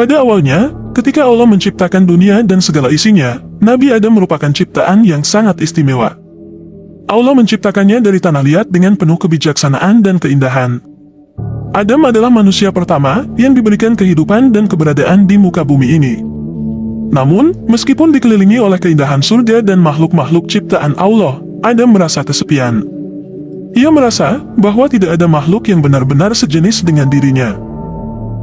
Pada awalnya, ketika Allah menciptakan dunia dan segala isinya, Nabi Adam merupakan ciptaan yang sangat istimewa. Allah menciptakannya dari tanah liat dengan penuh kebijaksanaan dan keindahan. Adam adalah manusia pertama yang diberikan kehidupan dan keberadaan di muka bumi ini. Namun, meskipun dikelilingi oleh keindahan surga dan makhluk-makhluk ciptaan Allah, Adam merasa kesepian. Ia merasa bahwa tidak ada makhluk yang benar-benar sejenis dengan dirinya.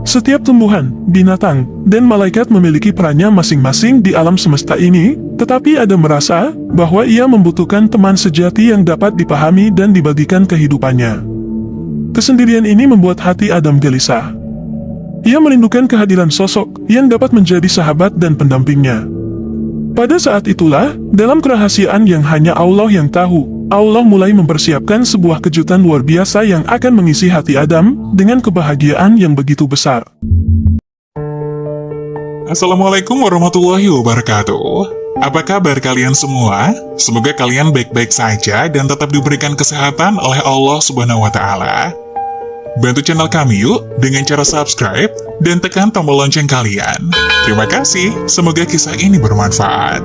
Setiap tumbuhan, binatang, dan malaikat memiliki perannya masing-masing di alam semesta ini, tetapi Adam merasa bahwa ia membutuhkan teman sejati yang dapat dipahami dan dibagikan kehidupannya. Kesendirian ini membuat hati Adam gelisah. Ia merindukan kehadiran sosok yang dapat menjadi sahabat dan pendampingnya. Pada saat itulah, dalam kerahasiaan yang hanya Allah yang tahu, Allah mulai mempersiapkan sebuah kejutan luar biasa yang akan mengisi hati Adam dengan kebahagiaan yang begitu besar. Assalamualaikum warahmatullahi wabarakatuh. Apa kabar kalian semua? Semoga kalian baik-baik saja dan tetap diberikan kesehatan oleh Allah Subhanahu wa Ta'ala. Bantu channel kami yuk dengan cara subscribe dan tekan tombol lonceng kalian. Terima kasih, semoga kisah ini bermanfaat.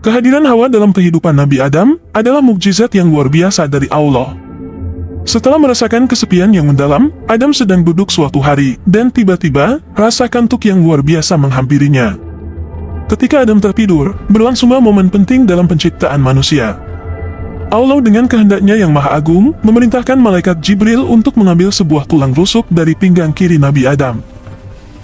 Kehadiran Hawa dalam kehidupan Nabi Adam adalah mukjizat yang luar biasa dari Allah. Setelah merasakan kesepian yang mendalam, Adam sedang duduk suatu hari, dan tiba-tiba, rasa kantuk yang luar biasa menghampirinya. Ketika Adam tertidur, berlangsunglah momen penting dalam penciptaan manusia. Allah dengan kehendaknya yang maha agung, memerintahkan malaikat Jibril untuk mengambil sebuah tulang rusuk dari pinggang kiri Nabi Adam.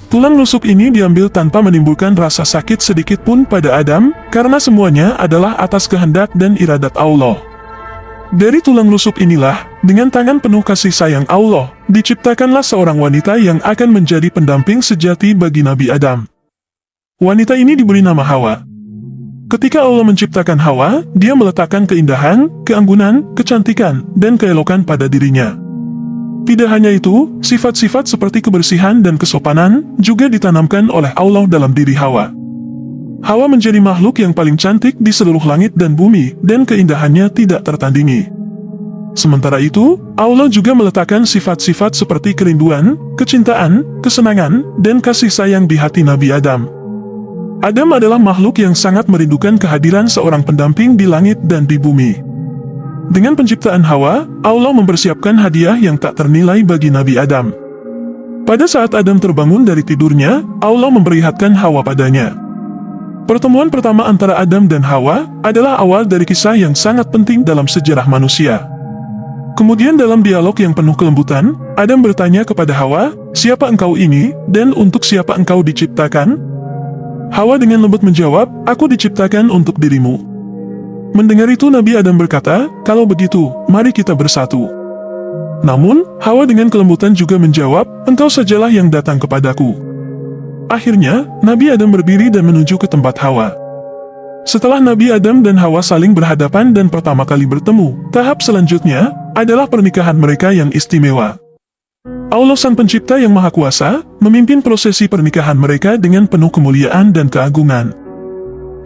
Tulang rusuk ini diambil tanpa menimbulkan rasa sakit sedikit pun pada Adam, karena semuanya adalah atas kehendak dan iradat Allah. Dari tulang rusuk inilah, dengan tangan penuh kasih sayang Allah, diciptakanlah seorang wanita yang akan menjadi pendamping sejati bagi Nabi Adam. Wanita ini diberi nama Hawa. Ketika Allah menciptakan Hawa, Dia meletakkan keindahan, keanggunan, kecantikan, dan keelokan pada dirinya. Tidak hanya itu, sifat-sifat seperti kebersihan dan kesopanan juga ditanamkan oleh Allah dalam diri Hawa. Hawa menjadi makhluk yang paling cantik di seluruh langit dan bumi, dan keindahannya tidak tertandingi. Sementara itu, Allah juga meletakkan sifat-sifat seperti kerinduan, kecintaan, kesenangan, dan kasih sayang di hati Nabi Adam. Adam adalah makhluk yang sangat merindukan kehadiran seorang pendamping di langit dan di bumi. Dengan penciptaan Hawa, Allah mempersiapkan hadiah yang tak ternilai bagi Nabi Adam. Pada saat Adam terbangun dari tidurnya, Allah memperlihatkan Hawa padanya. Pertemuan pertama antara Adam dan Hawa adalah awal dari kisah yang sangat penting dalam sejarah manusia. Kemudian dalam dialog yang penuh kelembutan, Adam bertanya kepada Hawa, "Siapa engkau ini, dan untuk siapa engkau diciptakan?" Hawa dengan lembut menjawab, "Aku diciptakan untuk dirimu." Mendengar itu Nabi Adam berkata, "Kalau begitu, mari kita bersatu." Namun, Hawa dengan kelembutan juga menjawab, "Engkau sajalah yang datang kepadaku." Akhirnya, Nabi Adam berdiri dan menuju ke tempat Hawa. Setelah Nabi Adam dan Hawa saling berhadapan dan pertama kali bertemu, tahap selanjutnya adalah pernikahan mereka yang istimewa. Allah Sang Pencipta yang Maha Kuasa, memimpin prosesi pernikahan mereka dengan penuh kemuliaan dan keagungan.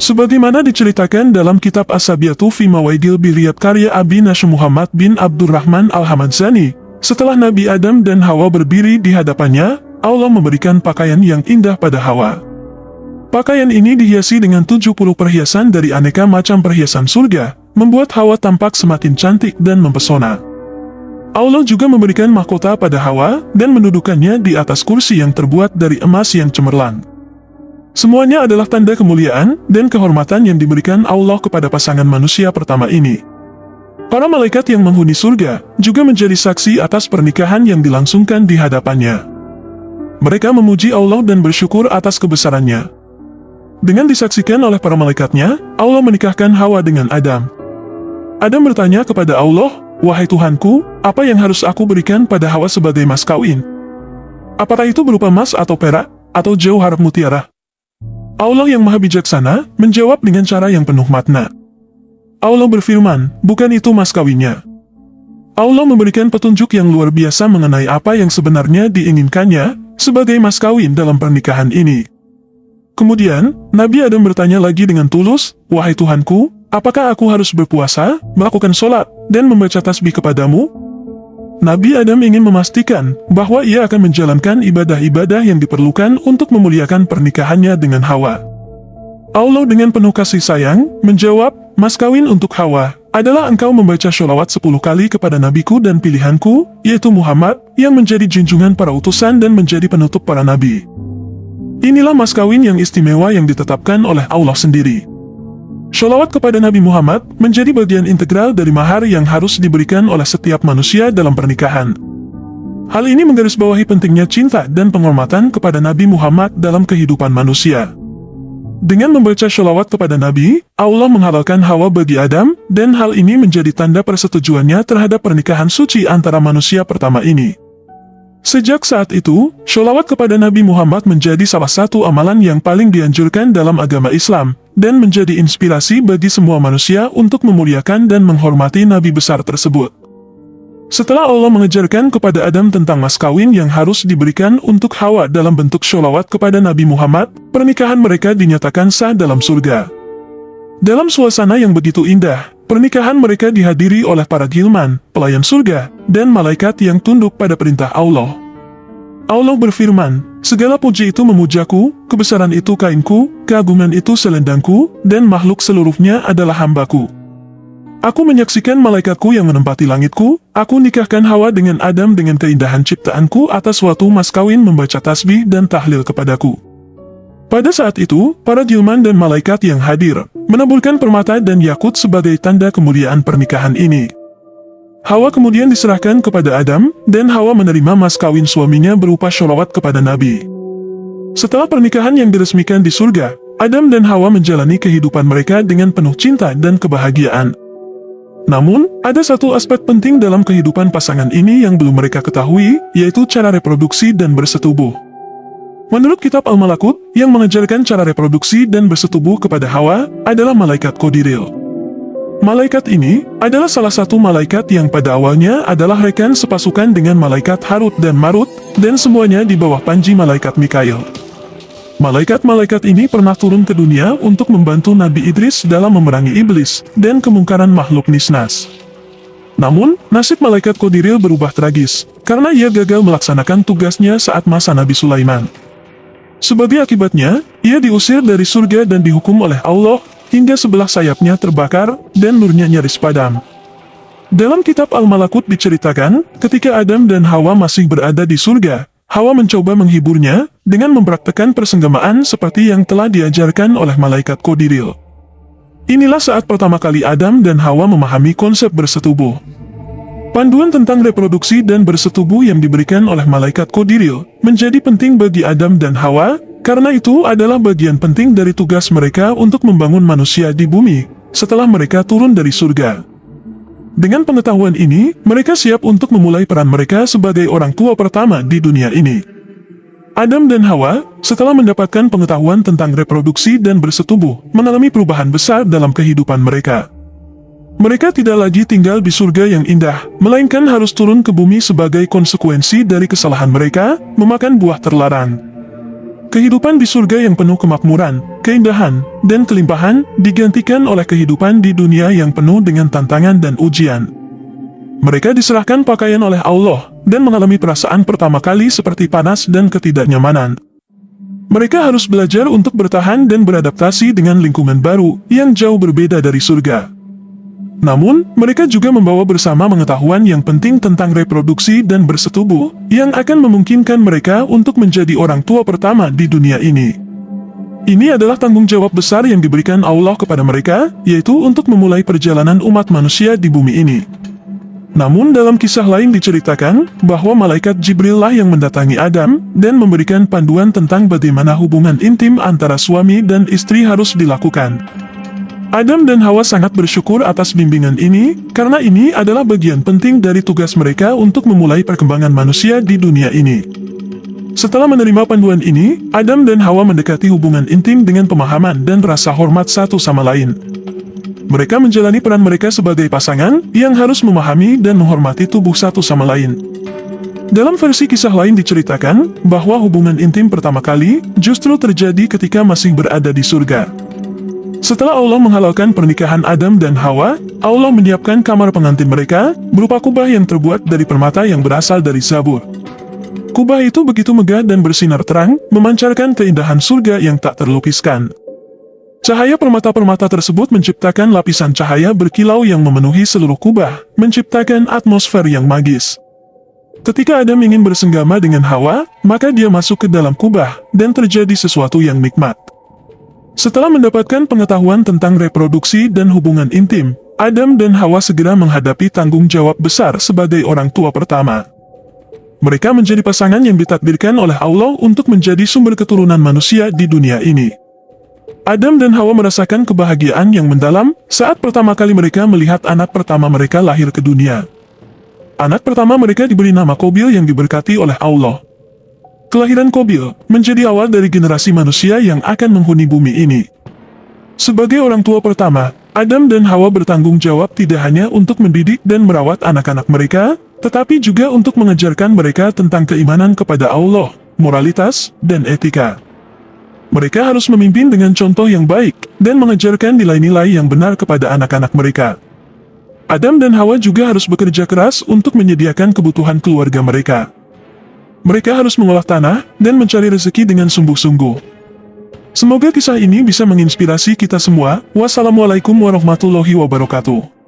Sebagaimana diceritakan dalam kitab As-Sabiatu fi Mawaidil Biriyat karya Abi Nasr Muhammad bin Abdurrahman Al-Hamadzani, setelah Nabi Adam dan Hawa berdiri di hadapannya, Allah memberikan pakaian yang indah pada Hawa. Pakaian ini dihiasi dengan 70 perhiasan dari aneka macam perhiasan surga, membuat Hawa tampak semakin cantik dan mempesona. Allah juga memberikan mahkota pada Hawa dan mendudukannya di atas kursi yang terbuat dari emas yang cemerlang. Semuanya adalah tanda kemuliaan dan kehormatan yang diberikan Allah kepada pasangan manusia pertama ini. Para malaikat yang menghuni surga juga menjadi saksi atas pernikahan yang dilangsungkan di hadapannya. Mereka memuji Allah dan bersyukur atas kebesarannya. Dengan disaksikan oleh para malaikatnya, Allah menikahkan Hawa dengan Adam. Adam bertanya kepada Allah, "Wahai Tuhanku, apa yang harus aku berikan pada Hawa sebagai mas kawin? Apakah itu berupa emas atau perak, atau jauhar mutiara?" Allah yang Maha Bijaksana menjawab dengan cara yang penuh makna. Allah berfirman, "Bukan itu mas kawinnya." Allah memberikan petunjuk yang luar biasa mengenai apa yang sebenarnya diinginkannya sebagai mas kawin dalam pernikahan ini. Kemudian, Nabi Adam bertanya lagi dengan tulus, "Wahai Tuhanku, apakah aku harus berpuasa, melakukan sholat, dan membaca tasbih kepadamu?" Nabi Adam ingin memastikan bahwa ia akan menjalankan ibadah-ibadah yang diperlukan untuk memuliakan pernikahannya dengan Hawa. Allah dengan penuh kasih sayang menjawab, "Mas kawin untuk Hawa adalah engkau membaca sholawat 10 kali kepada nabiku dan pilihanku, yaitu Muhammad, yang menjadi junjungan para utusan dan menjadi penutup para nabi. Inilah mas kawin yang istimewa yang ditetapkan oleh Allah sendiri." Sholawat kepada Nabi Muhammad menjadi bagian integral dari mahar yang harus diberikan oleh setiap manusia dalam pernikahan. Hal ini menggarisbawahi pentingnya cinta dan penghormatan kepada Nabi Muhammad dalam kehidupan manusia. Dengan membaca sholawat kepada Nabi, Allah menghalalkan Hawa bagi Adam, dan hal ini menjadi tanda persetujuannya terhadap pernikahan suci antara manusia pertama ini. Sejak saat itu, sholawat kepada Nabi Muhammad menjadi salah satu amalan yang paling dianjurkan dalam agama Islam, dan menjadi inspirasi bagi semua manusia untuk memuliakan dan menghormati Nabi besar tersebut. Setelah Allah mengajarkan kepada Adam tentang mas kawin yang harus diberikan untuk Hawa dalam bentuk sholawat kepada Nabi Muhammad, pernikahan mereka dinyatakan sah dalam surga. Dalam suasana yang begitu indah, pernikahan mereka dihadiri oleh para gilman, pelayan surga, dan malaikat yang tunduk pada perintah Allah. Allah berfirman, "Segala puji itu memujaku, kebesaran itu kainku, keagungan itu selendangku, dan makhluk seluruhnya adalah hambaku. Aku menyaksikan malaikatku yang menempati langitku, aku nikahkan Hawa dengan Adam dengan keindahan ciptaanku atas suatu mas kawin membaca tasbih dan tahlil kepadaku." Pada saat itu, para gilman dan malaikat yang hadir menaburkan permata dan yakut sebagai tanda kemuliaan pernikahan ini. Hawa kemudian diserahkan kepada Adam, dan Hawa menerima mas kawin suaminya berupa sholawat kepada Nabi. Setelah pernikahan yang diresmikan di surga, Adam dan Hawa menjalani kehidupan mereka dengan penuh cinta dan kebahagiaan. Namun, ada satu aspek penting dalam kehidupan pasangan ini yang belum mereka ketahui, yaitu cara reproduksi dan bersetubuh. Menurut kitab Al-Malakut, yang mengajarkan cara reproduksi dan bersetubuh kepada Hawa adalah malaikat Qadiril. Malaikat ini adalah salah satu malaikat yang pada awalnya adalah rekan sepasukan dengan malaikat Harut dan Marut, dan semuanya di bawah panji malaikat Mikail. Malaikat-malaikat ini pernah turun ke dunia untuk membantu Nabi Idris dalam memerangi iblis dan kemungkaran makhluk nisnas. Namun, nasib malaikat Qadiril berubah tragis, karena ia gagal melaksanakan tugasnya saat masa Nabi Sulaiman. Sebagai akibatnya, ia diusir dari surga dan dihukum oleh Allah, hingga sebelah sayapnya terbakar, dan nurnya nyaris padam. Dalam kitab Al-Malakut diceritakan, ketika Adam dan Hawa masih berada di surga, Hawa mencoba menghiburnya, dengan mempraktekkan persenggamaan seperti yang telah diajarkan oleh malaikat Qadiril. Inilah saat pertama kali Adam dan Hawa memahami konsep bersetubuh. Panduan tentang reproduksi dan bersetubuh yang diberikan oleh malaikat Qadiril menjadi penting bagi Adam dan Hawa, karena itu adalah bagian penting dari tugas mereka untuk membangun manusia di bumi, setelah mereka turun dari surga. Dengan pengetahuan ini, mereka siap untuk memulai peran mereka sebagai orang tua pertama di dunia ini. Adam dan Hawa, setelah mendapatkan pengetahuan tentang reproduksi dan bersetubuh, mengalami perubahan besar dalam kehidupan mereka. Mereka tidak lagi tinggal di surga yang indah, melainkan harus turun ke bumi sebagai konsekuensi dari kesalahan mereka, memakan buah terlarang. Kehidupan di surga yang penuh kemakmuran, keindahan, dan kelimpahan digantikan oleh kehidupan di dunia yang penuh dengan tantangan dan ujian. Mereka diserahkan pakaian oleh Allah, dan mengalami perasaan pertama kali seperti panas dan ketidaknyamanan. Mereka harus belajar untuk bertahan dan beradaptasi dengan lingkungan baru yang jauh berbeda dari surga. Namun, mereka juga membawa bersama pengetahuan yang penting tentang reproduksi dan bersetubuh, yang akan memungkinkan mereka untuk menjadi orang tua pertama di dunia ini. Ini adalah tanggung jawab besar yang diberikan Allah kepada mereka, yaitu untuk memulai perjalanan umat manusia di bumi ini. Namun dalam kisah lain diceritakan, bahwa malaikat Jibril lah yang mendatangi Adam, dan memberikan panduan tentang bagaimana hubungan intim antara suami dan istri harus dilakukan. Adam dan Hawa sangat bersyukur atas bimbingan ini, karena ini adalah bagian penting dari tugas mereka untuk memulai perkembangan manusia di dunia ini. Setelah menerima panduan ini, Adam dan Hawa mendekati hubungan intim dengan pemahaman dan rasa hormat satu sama lain. Mereka menjalani peran mereka sebagai pasangan, yang harus memahami dan menghormati tubuh satu sama lain. Dalam versi kisah lain diceritakan, bahwa hubungan intim pertama kali, justru terjadi ketika masih berada di surga. Setelah Allah menghalalkan pernikahan Adam dan Hawa, Allah menyiapkan kamar pengantin mereka, berupa kubah yang terbuat dari permata yang berasal dari Zabur. Kubah itu begitu megah dan bersinar terang, memancarkan keindahan surga yang tak terlukiskan. Cahaya permata-permata tersebut menciptakan lapisan cahaya berkilau yang memenuhi seluruh kubah, menciptakan atmosfer yang magis. Ketika Adam ingin bersenggama dengan Hawa, maka dia masuk ke dalam kubah, dan terjadi sesuatu yang nikmat. Setelah mendapatkan pengetahuan tentang reproduksi dan hubungan intim, Adam dan Hawa segera menghadapi tanggung jawab besar sebagai orang tua pertama. Mereka menjadi pasangan yang ditakdirkan oleh Allah untuk menjadi sumber keturunan manusia di dunia ini. Adam dan Hawa merasakan kebahagiaan yang mendalam saat pertama kali mereka melihat anak pertama mereka lahir ke dunia. Anak pertama mereka diberi nama Qabil yang diberkati oleh Allah. Kelahiran Qabil menjadi awal dari generasi manusia yang akan menghuni bumi ini. Sebagai orang tua pertama, Adam dan Hawa bertanggung jawab tidak hanya untuk mendidik dan merawat anak-anak mereka, tetapi juga untuk mengajarkan mereka tentang keimanan kepada Allah, moralitas, dan etika. Mereka harus memimpin dengan contoh yang baik, dan mengajarkan nilai-nilai yang benar kepada anak-anak mereka. Adam dan Hawa juga harus bekerja keras untuk menyediakan kebutuhan keluarga mereka. Mereka harus mengolah tanah dan mencari rezeki dengan sungguh-sungguh. Semoga kisah ini bisa menginspirasi kita semua. Wassalamualaikum warahmatullahi wabarakatuh.